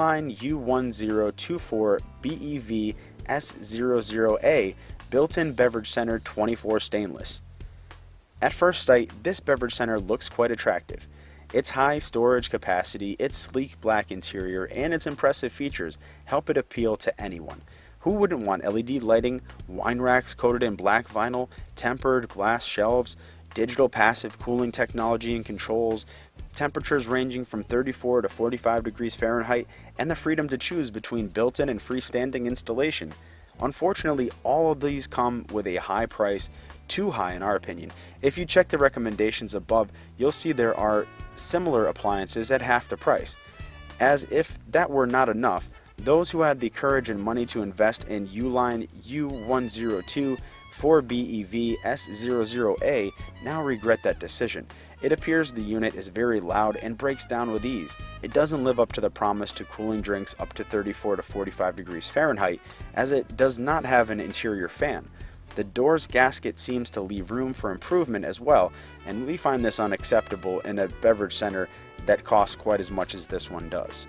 Uline U1024BEVS00A built-in beverage center 24 stainless. At first sight, this beverage center looks quite attractive. Its high storage capacity, its sleek black interior, and its impressive features help it appeal to anyone. Who wouldn't want LED lighting, wine racks coated in black vinyl, tempered glass shelves, digital passive cooling technology and controls, temperatures ranging from 34 to 45 degrees Fahrenheit, and the freedom to choose between built-in and freestanding installation? Unfortunately, all of these come with a high price, too high in our opinion. If you check the recommendations above, you'll see there are similar appliances at half the price. As if that were not enough, those who had the courage and money to invest in Uline U1024BEVS00A now regret that decision. It appears the unit is very loud and breaks down with ease. It doesn't live up to the promise to cooling drinks up to 34 to 45 degrees Fahrenheit, as it does not have an interior fan. The door's gasket seems to leave room for improvement as well, and we find this unacceptable in a beverage center that costs quite as much as this one does.